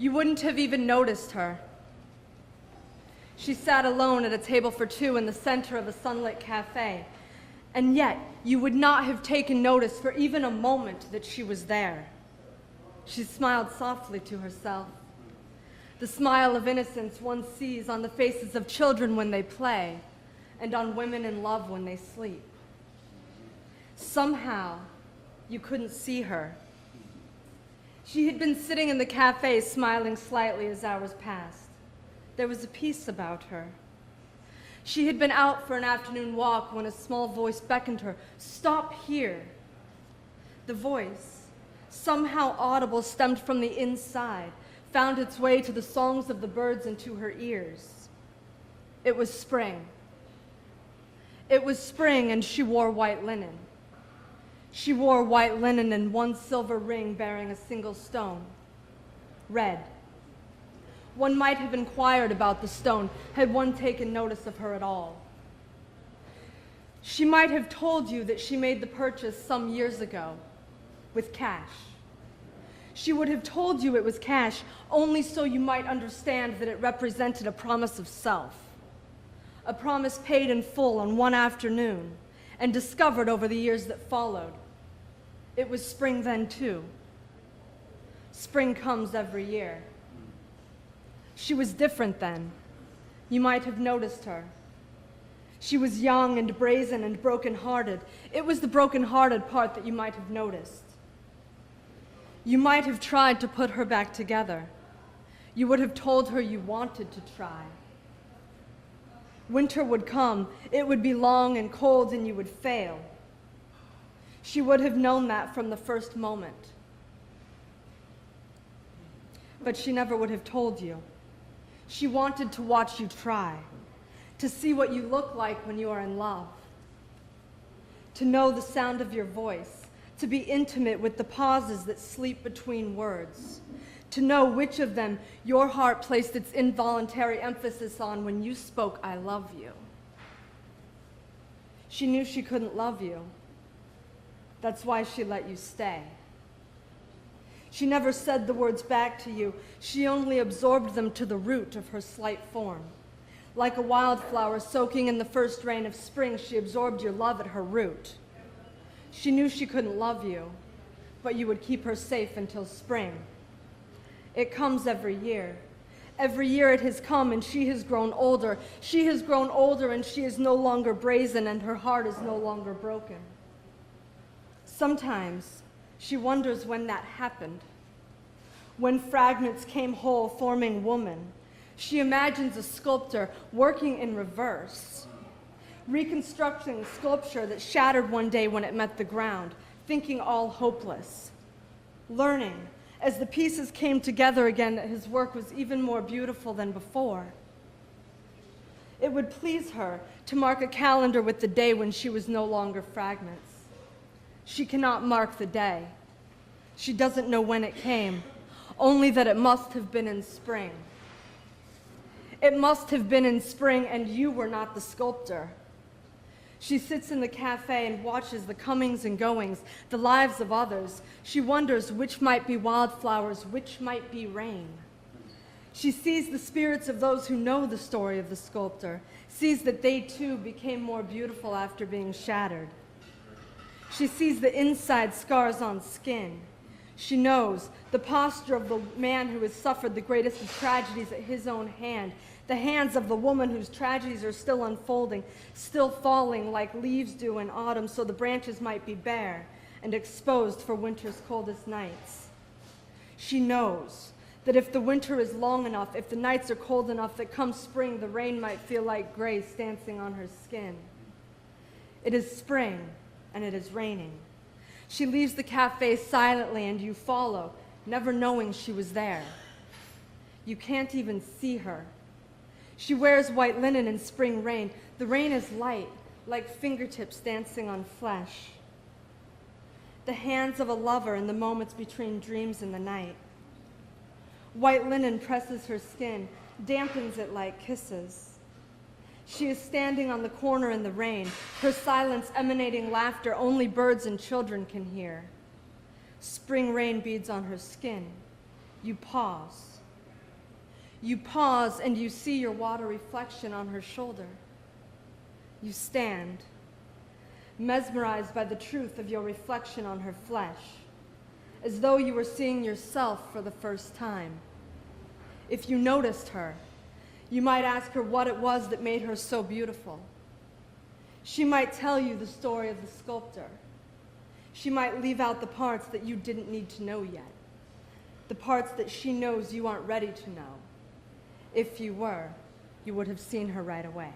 You wouldn't have even noticed her. She sat alone at a table for two in the center of a sunlit cafe, and yet you would not have taken notice for even a moment that she was there. She smiled softly to herself, the smile of innocence one sees on the faces of children when they play, and on women in love when they sleep. Somehow, you couldn't see her. She had been sitting in the cafe smiling slightly as hours passed. There was a peace about her. She had been out for an afternoon walk when a small voice beckoned her, "Stop here." The voice, somehow audible, stemmed from the inside, found its way to the songs of the birds and to her ears. It was spring. It was spring, and she wore white linen. She wore white linen and one silver ring bearing a single stone, red. One might have inquired about the stone had one taken notice of her at all. She might have told you that she made the purchase some years ago with cash. She would have told you it was cash only so you might understand that it represented a promise of self, a promise paid in full on one afternoon and discovered over the years that followed. It was spring then too. Spring comes every year. She was different then. You might have noticed her. She was young and brazen and broken-hearted. It was the broken-hearted part that you might have noticed. You might have tried to put her back together. You would have told her you wanted to try. Winter would come. It would be long and cold, and you would fail. She would have known that from the first moment. But she never would have told you. She wanted to watch you try, to see what you look like when you are in love, to know the sound of your voice, to be intimate with the pauses that sleep between words, to know which of them your heart placed its involuntary emphasis on when you spoke, "I love you." She knew she couldn't love you. That's why she let you stay. She never said the words back to you. She only absorbed them to the root of her slight form. Like a wildflower soaking in the first rain of spring, she absorbed your love at her root. She knew she couldn't love you, but you would keep her safe until spring. It comes every year. Every year it has come, and she has grown older. She has grown older, and she is no longer brazen, and her heart is no longer broken. Sometimes she wonders when that happened, when fragments came whole, forming woman. She imagines a sculptor working in reverse, reconstructing sculpture that shattered one day when it met the ground, thinking all hopeless, learning as the pieces came together again that his work was even more beautiful than before. It would please her to mark a calendar with the day when she was no longer fragments. She cannot mark the day. She doesn't know when it came, only that it must have been in spring. It must have been in spring, and you were not the sculptor. She sits in the cafe and watches the comings and goings, the lives of others. She wonders which might be wildflowers, which might be rain. She sees the spirits of those who know the story of the sculptor, sees that they too became more beautiful after being shattered. She sees the inside scars on skin. She knows the posture of the man who has suffered the greatest of tragedies at his own hand, the hands of the woman whose tragedies are still unfolding, still falling like leaves do in autumn so the branches might be bare and exposed for winter's coldest nights. She knows that if the winter is long enough, if the nights are cold enough, that come spring the rain might feel like grace dancing on her skin. It is spring, and it is raining. She leaves the cafe silently, and you follow, never knowing she was there. You can't even see her. She wears white linen in spring rain. The rain is light, like fingertips dancing on flesh. The hands of a lover in the moments between dreams and the night. White linen presses her skin, dampens it like kisses. She is standing on the corner in the rain, her silence emanating laughter only birds and children can hear. Spring rain beads on her skin. You pause. You pause and you see your water reflection on her shoulder. You stand, mesmerized by the truth of your reflection on her flesh, as though you were seeing yourself for the first time. If you noticed her, you might ask her what it was that made her so beautiful. She might tell you the story of the sculptor. She might leave out the parts that you didn't need to know yet, the parts that she knows you aren't ready to know. If you were, you would have seen her right away.